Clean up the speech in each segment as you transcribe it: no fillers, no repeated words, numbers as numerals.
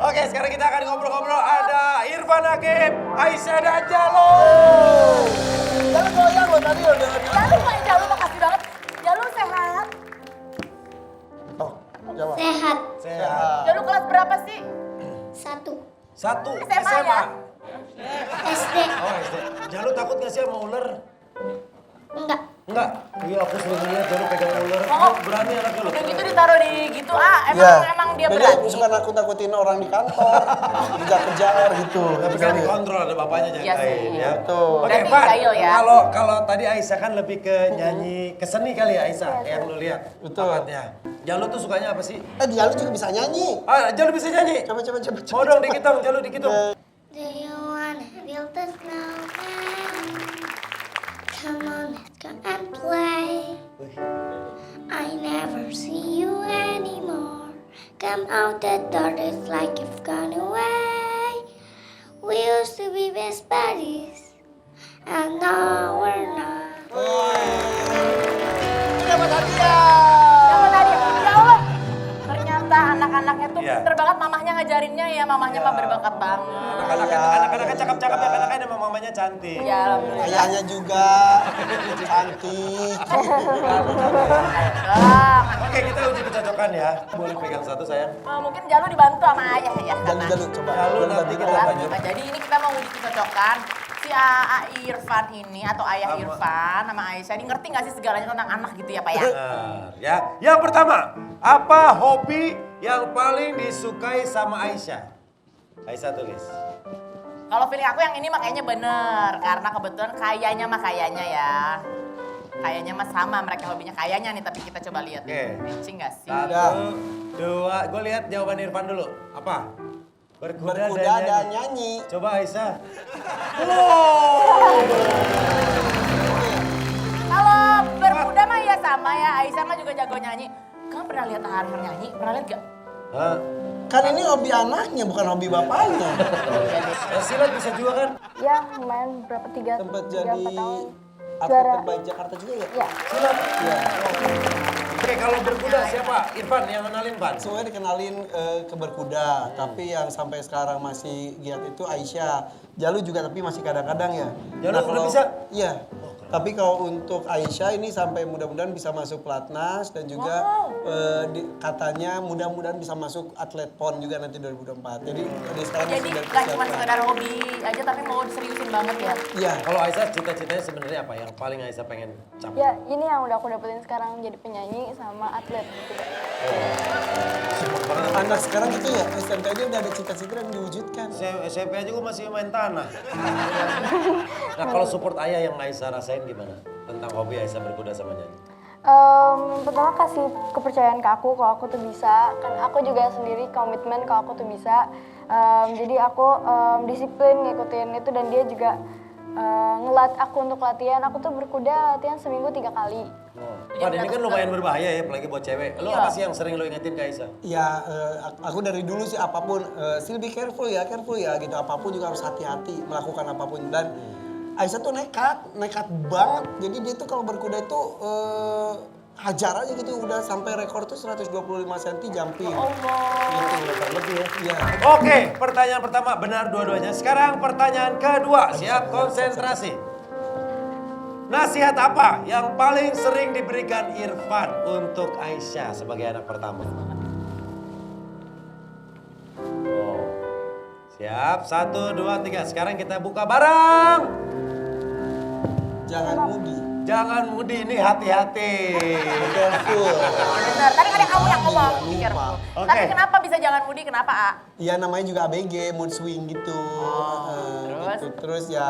Oke, sekarang kita akan ngobrol-ngobrol. Ada Irfan Hakim, Aisyah dan Jalo. Jalo goyang loh tadi udah. Jalo makasih banget. Jalo sehat. Oh, jawab. Sehat. Sehat. Jalo kelas berapa sih? 1. Satu, SMA ya? SD. Oh, SD. Jalo takut gak sih sama ular? Enggak. Enggak. Iya, aku sering lihat Jalo pegang ular. Oh. Berani anak Jalo. Udah gitu ditaruh di gitu emang dia Jadi berani. suka nakut-nakutin orang di kantor, kejar-kejar gitu. Tapi kan dikontrol, ada bapaknya Iya jagain sih. ya. Betul. Oke, Berarti Van. jahil ya. Kalau tadi Aisyah kan lebih ke nyanyi, ke seni kali ya Aisyah, yang lu lihat. Betul. Bakatnya. Jalo tuh sukanya apa sih? Jalo juga bisa nyanyi. Ah, Jalo bisa nyanyi. Coba. Mau dong dikit dong, Jalo dikit dong. Do you wanna build a snowman? Come on, let's go and play. I never see you anymore. Come out the door, it's like you've gone away. We used to be best buddies, and now we're not. Dapat hadiah. Siapa tadi? Ya Allah. Ternyata anak-anaknya tuh Iya. pinter banget mamahnya ngajarinnya ya. Mamahnya mah berbakat banget. Anak-anaknya cakep-cakep ya, karena kan emang mamanya cantik. Ya alhamdulillah. Ayahnya juga cantik. Bang. Oke, kita uji kecocokan ya. Boleh pegang satu sayang. Mungkin Jalo dibantu sama ayah ya. Jalo coba. Jalo Jalo nanti bantu. kita Ya, lanjut. nah, jadi ini kita mau uji kecocokan si AA Irfan ini atau ayah Sama. Irfan sama Aisyah ini ngerti nggak sih segalanya tentang anak gitu ya Pak ya? Benar, ya. Yang pertama, apa hobi yang paling disukai sama Aisyah? Aisyah tulis. Kalau feeling aku yang ini makanya bener karena kebetulan kayaknya ya. Kayaknya mah sama mereka hobinya kayaknya nih tapi kita coba lihat. Oke. Matching nggak sih? Satu, dua, gue lihat jawaban Irfan dulu. Apa? Berkuda dan nyanyi. Coba Aisyah. Kalau berkuda mah ya sama ya, Aisyah mah juga jago nyanyi. Kamu pernah lihat Harhan nyanyi? Pernah lihat gak? Hah? Kan ini hobi anaknya bukan hobi bapaknya. Silat bisa juga kan? Ya, lumayan berapa tiga, Sempat tiga jadi 4 tahun. atlet Juara. terbaik Jakarta juga ya? Ya, Silat. Iya. Oke, kalau berkuda siapa? Irfan yang kenalin, Van. Semuanya dikenalin ke berkuda, tapi yang sampai sekarang masih giat itu Aisyah. Jalu juga tapi masih kadang-kadang ya. Jalu udah bisa? Iya. Tapi kalau untuk Aisyah ini sampai mudah-mudahan bisa masuk pelatnas dan juga katanya mudah-mudahan bisa masuk atlet PON juga nanti 2024. Jadi dari sekarang Jadi sudah gak cuma dipersiapkan. sekedar hobi aja tapi mau diseriusin banget ya. Iya. Kalau Aisyah cita-citanya sebenarnya apa? Yang paling Aisyah pengen capai? ya ini yang udah aku dapetin sekarang jadi penyanyi sama atlet gitu. Anak sekarang gitu ya, SMK aja udah ada cita-cita yang diwujudkan. SMP aja gue masih main tanah. Nah, kalau support ayah yang Aisyah rasain gimana? Tentang hobi Aisyah berkuda sama nyanyi? Pertama kasih kepercayaan ke aku kalau aku tuh bisa. Kan aku juga sendiri komitmen kalau aku tuh bisa. Jadi aku disiplin ngikutin itu dan dia juga ngelat aku untuk latihan. Aku tuh berkuda latihan seminggu 3 kali. Pan, ini kan lumayan berbahaya ya, apalagi buat cewek. Lo apa sih yang sering lo ingetin ke Aisyah? Ya, aku dari dulu sih apapun, still be careful ya gitu. Apapun juga harus hati-hati melakukan apapun. Dan Aisyah tuh nekat banget. Jadi dia tuh kalau berkuda itu hajar aja gitu. Udah sampai rekor tuh 125 cm jumping. Gitu, lebih ya. Iya. Oke, pertanyaan pertama benar dua-duanya. Sekarang pertanyaan kedua, siap konsentrasi. Nasihat apa yang paling sering diberikan Irfan untuk Aisyah sebagai anak pertama? Oh. Siap, 1, 2, 3. Sekarang kita buka bareng. Jangan mudi. Jangan mudi, ini hati-hati. Careful. Bener, tadi kan kamu yang ngomong. Iya, pikir. lupa. Oke. Tapi kenapa bisa jangan mudi, kenapa A? Ya namanya juga ABG, mood swing gitu. terus? Gitu. Terus ya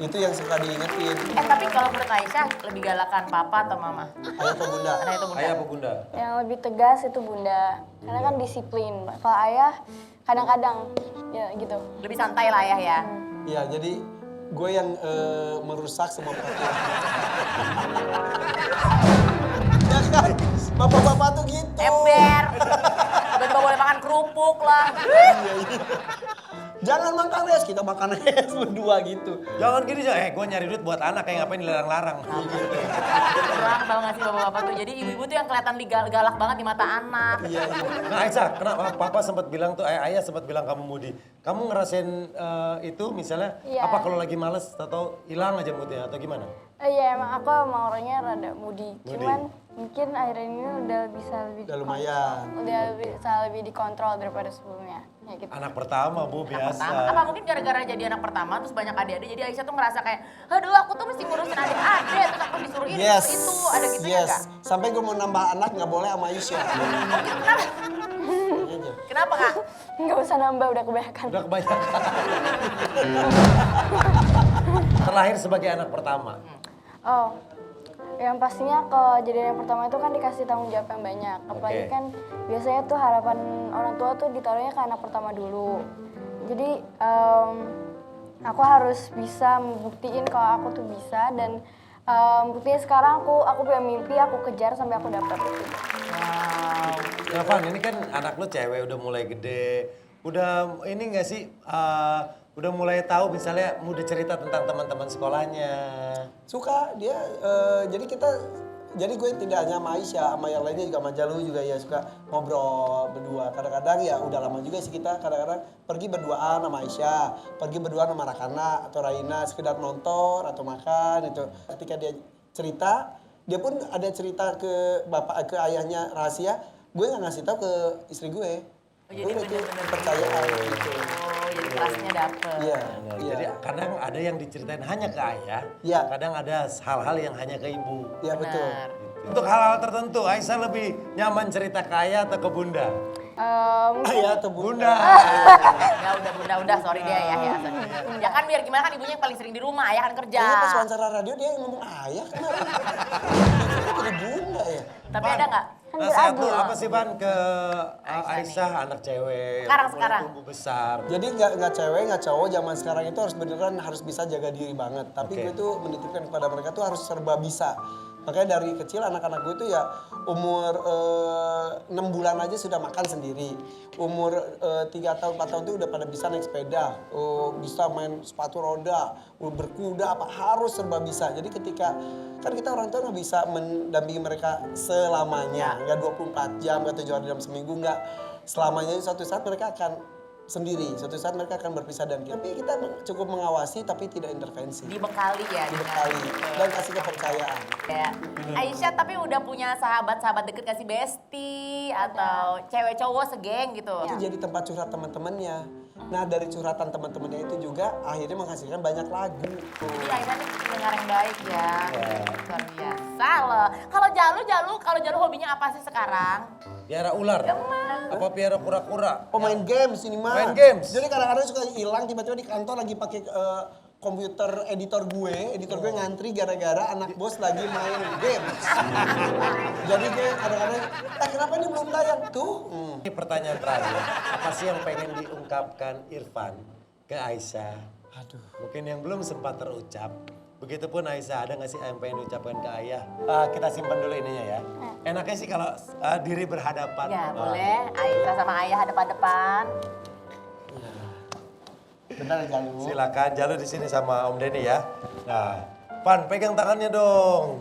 itu yang suka diingetin. Tapi kalau menurut Aisyah lebih galakan papa atau mama? Ayah atau bunda? Karena itu bunda. Ayah apa bunda? Yang lebih tegas itu bunda. Karena kan disiplin. Kalau ayah kadang-kadang ya gitu. Lebih santai lah ayah ya. Ya jadi gue yang merusak semua peraturan. Ya kan, bapak-bapak tuh gitu. Ember. Tiba-tiba boleh makan kerupuk lah. Jangan makan es, kita makan es berdua gitu. Jangan gini aja, gue nyari duit buat anak kayak ngapain dilarang-larang. Kurang tau gak sih bapak-bapak tuh. Jadi ibu-ibu tuh yang kelihatan galak banget di mata anak. Iya. Nah Aisyah, kenapa papa sempat bilang tuh, ayah sempat bilang kamu moody. Kamu ngerasain itu misalnya, Iya. apa kalau lagi males atau hilang aja moodnya atau gimana? Iya emang aku emang orangnya rada moody. Moody. Cuman mungkin akhirnya ini udah bisa lebih Udah lumayan. Udah bisa lebih dikontrol daripada sebelumnya. Ya gitu. Anak pertama Bu, biasa. Pertama, apa mungkin gara-gara jadi anak pertama terus banyak adik-adik jadi Aisyah tuh ngerasa kayak aduh aku tuh mesti ngurusin adik-adik terus aku disuruh ini Yes. disuruh itu ada gitu ya Yes. nggak? Sampai gue mau nambah anak nggak boleh sama Aisyah. Kenapa kak? Nggak usah nambah udah kebanyakan. Udah kebanyakan. Terlahir sebagai anak pertama. Oh, yang pastinya kejadian yang pertama itu kan dikasih tanggung jawab yang banyak. Apalagi Oke. kan biasanya tuh harapan orang tua tuh ditaruhnya ke anak pertama dulu. Jadi aku harus bisa membuktiin kalau aku tuh bisa dan buktinya sekarang aku punya mimpi, aku kejar sampai aku dapat. Wow. Ya Van, ini kan anak lu cewek udah mulai gede. Udah ini gak sih, udah mulai tahu misalnya udah cerita tentang teman-teman sekolahnya. Suka dia, jadi gue tidak hanya sama Aisyah, sama yang lainnya juga sama Jalu juga ya suka ngobrol berdua. Kadang-kadang ya udah lama juga sih kita kadang-kadang pergi berduaan sama Aisyah, pergi berduaan sama Rakana atau Raina sekedar nonton atau makan itu. Ketika dia cerita, dia pun ada cerita ke bapak ke ayahnya rahasia, gue nggak ngasih tahu ke istri gue. Oh, jadi Gue itu bener-bener kepercayaan gitu. Oh, jadi trustnya dapet. Iya. Nah, Iya. Jadi kadang ada yang diceritain hanya ke ayah, Iya. kadang ada hal-hal yang hanya ke ibu. Iya betul. Benar. Untuk hal-hal tertentu, Aisyah lebih nyaman cerita ke ayah atau ke bunda? Ayah atau bunda. Ya udah sorry dia ya. Ya kan biar gimana kan ibunya yang paling sering di rumah, ayah kan kerja. Kayaknya pas wawancara radio dia yang ngomong ayah kemarin. Itu jadi bunda ya. Tapi ada nggak? Nasihat lu apa sih Van ke Aisyah, anak cewek yang Sekarang. mulai tumbuh besar? Jadi nggak cewek nggak cowok zaman sekarang itu harus beneran harus bisa jaga diri banget. Tapi Oke. gue tuh menitipkan kepada mereka tuh harus serba bisa. Makanya dari kecil anak-anak gue tuh ya umur 6 bulan aja sudah makan sendiri. Umur 3 tahun 4 tahun tuh udah pada bisa naik sepeda, bisa main sepatu roda, berkuda apa harus serba bisa. Jadi ketika kan kita orang tua nggak bisa mendampingi mereka selamanya, nggak 24 jam, nggak 7 hari dalam seminggu, nggak selamanya. Suatu saat mereka akan sendiri, suatu saat mereka akan berpisah dan tapi kita cukup mengawasi tapi tidak intervensi, Dibekali ya. dibekali dan kasih kepercayaan. Ya. Aisyah tapi udah punya sahabat-sahabat deket kasih bestie atau cewek cowok segeng gitu. Itu jadi tempat curhat teman-temannya. Nah dari curhatan teman-temannya itu juga akhirnya menghasilkan banyak lagu. Jadi Aisyah tuh pendengar yang baik ya. Luar biasa loh. Kalau Jalu hobinya apa sih sekarang? Piara ular? Apa piara kura-kura? Oh main games ini mah. Main games? Jadi kadang-kadang suka hilang tiba-tiba di kantor lagi pakai komputer editor gue ngantri gara-gara anak bos lagi main games. Jadi gue kadang-kadang, kenapa ini belum tayang tuh? Ini pertanyaan terakhir, apa sih yang pengen diungkapkan Irfan ke Aisyah? Aduh. Mungkin yang belum sempat terucap. Begitupun Aisyah, ada nggak sih yang pengen diucapkan ke ayah? Kita simpan dulu ininya ya. Enaknya sih kalau diri berhadapan. Ya boleh. Aisyah sama ayah hadap-hadapan. Bentar ya Jalu. Silakan, Jalu di sini sama Om Denny ya. Nah, Pan pegang tangannya dong.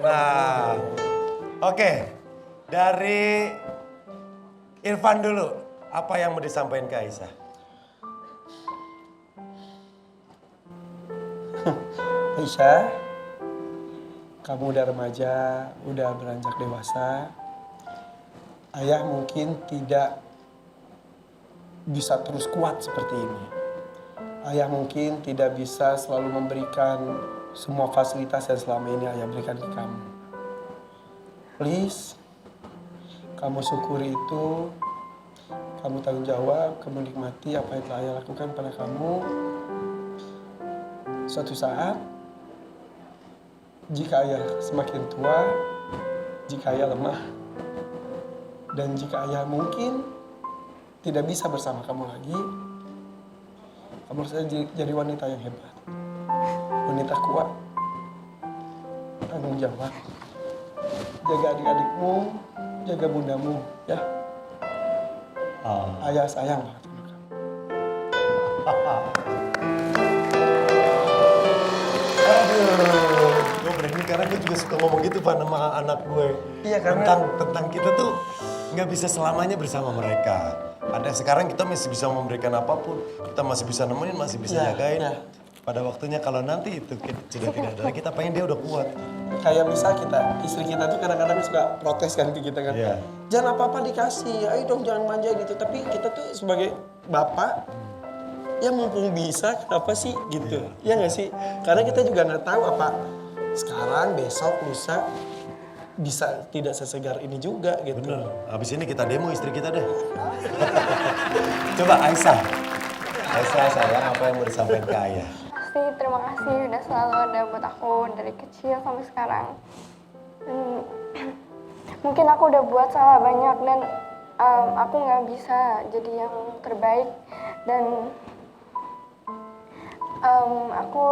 Nah, oke. Dari Irfan dulu, apa yang mau disampaikan ke Aisyah? Aisyah, kamu udah remaja, udah beranjak dewasa. Ayah mungkin tidak bisa terus kuat seperti ini. Ayah mungkin tidak bisa selalu memberikan semua fasilitas yang selama ini ayah berikan ke kamu. Please, kamu syukuri itu, kamu tanggung jawab, kamu nikmati apa yang telah ayah lakukan pada kamu. Suatu saat, jika ayah semakin tua, jika ayah lemah, dan jika ayah mungkin tidak bisa bersama kamu lagi, kamu harus jadi wanita yang hebat. Wanita kuat, tanggung jawab, jaga adik-adikmu, jaga bundamu, ya. Ayah sayang banget sama kamu. Aduh, gue berani karena gue juga suka ngomong gitu Pak sama anak gue. Iya, karena- tentang kita tuh nggak bisa selamanya bersama mereka. Ada sekarang kita masih bisa memberikan apapun, kita masih bisa nemenin, masih bisa Iya, jagain. iya. Pada waktunya kalau nanti itu sudah tidak ada lagi, kita pengen dia udah kuat. Kayak misal istri kita tuh kadang-kadang suka protes kan ke kita kan. Iya. Jangan apa-apa dikasih, ayo dong jangan manja gitu. Tapi kita tuh sebagai bapak, ya mumpung bisa, kenapa sih gitu? Ya nggak sih? Karena kita juga nggak tahu apa sekarang, besok, lusa bisa tidak sesegar ini juga gitu. Bener, habis ini kita demo istri kita deh. Coba Aisyah. Aisyah sayang, apa yang mau disampaikan ke Ayah? Pasti terima kasih udah selalu ada buat aku dari kecil sampai sekarang. Dan mungkin aku udah buat salah banyak dan aku nggak bisa jadi yang terbaik dan aku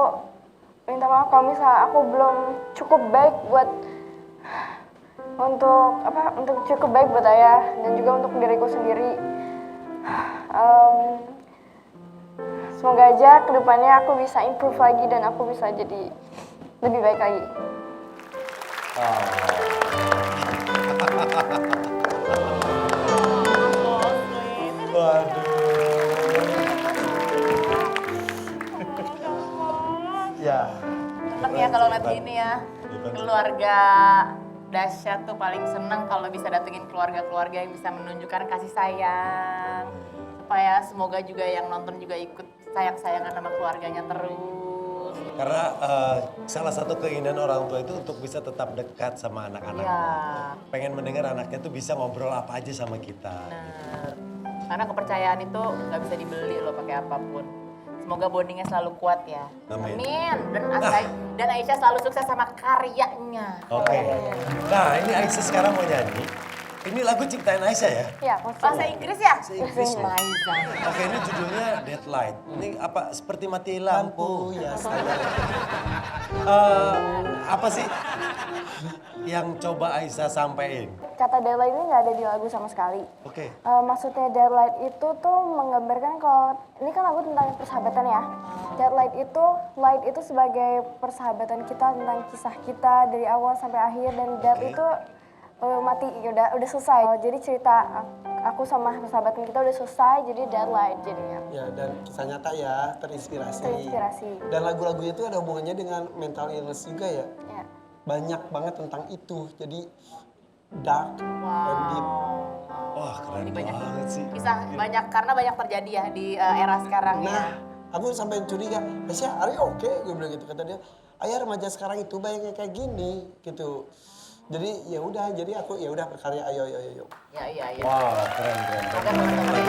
minta maaf kalau misalnya aku belum cukup baik buat untuk cukup baik buat ayah dan juga untuk diriku sendiri. Semoga aja kedepannya aku bisa improve lagi dan aku bisa jadi lebih baik lagi. Waduh. Ya. Seneng ya kalau lihat gini ya. Keluarga dahsyat tuh paling seneng kalau bisa datengin keluarga-keluarga yang bisa menunjukkan kasih sayang. Supaya semoga juga yang nonton juga ikut sayang-sayangan sama keluarganya terus. Karena salah satu keinginan orang tua itu untuk bisa tetap dekat sama anak-anak. Iya. Pengen mendengar anaknya tuh bisa ngobrol apa aja sama kita. Bener. Karena kepercayaan itu nggak bisa dibeli loh pakai apapun. Semoga bondingnya selalu kuat ya. Amin. Dan Aisyah selalu sukses sama karyanya. Oke. Nah ini Aisyah sekarang mau nyanyi. Ini lagu ciptaan Aisyah ya? Ya, maksudnya. Bahasa Inggris ya? Bahasa Inggris loh. Liza. Oke ini judulnya Deadlight. Ini apa seperti mati lampu. Ya saya. Apa sih yang coba Aisyah sampein? Kata deadline ini nggak ada di lagu sama sekali. Oke. Maksudnya deadline itu tuh menggambarkan kalau ini kan lagu tentang persahabatan ya. Deadline itu light itu sebagai persahabatan kita tentang kisah kita dari awal sampai akhir dan death Oke. itu mati udah selesai. Jadi cerita aku sama persahabatan kita udah selesai jadi deadline jadinya. Ya dan kisah nyata ya, terinspirasi. Terinspirasi. Dan lagu-lagunya itu ada hubungannya dengan mental illness juga ya. Ya. Banyak banget tentang itu. Jadi dark and deep. Wah keren Ini banyak banget sih. kisah banyak karena banyak terjadi ya di era sekarang Nah, ya. aku sampai curiga, Aisyah, are you okay? Gue bilang gitu, kata dia, ayah remaja sekarang itu bayangnya kayak gini, gitu. Jadi ya udah, jadi aku ya udah berkarya, ayo. Ya. Wah keren. Semoga teman-teman juga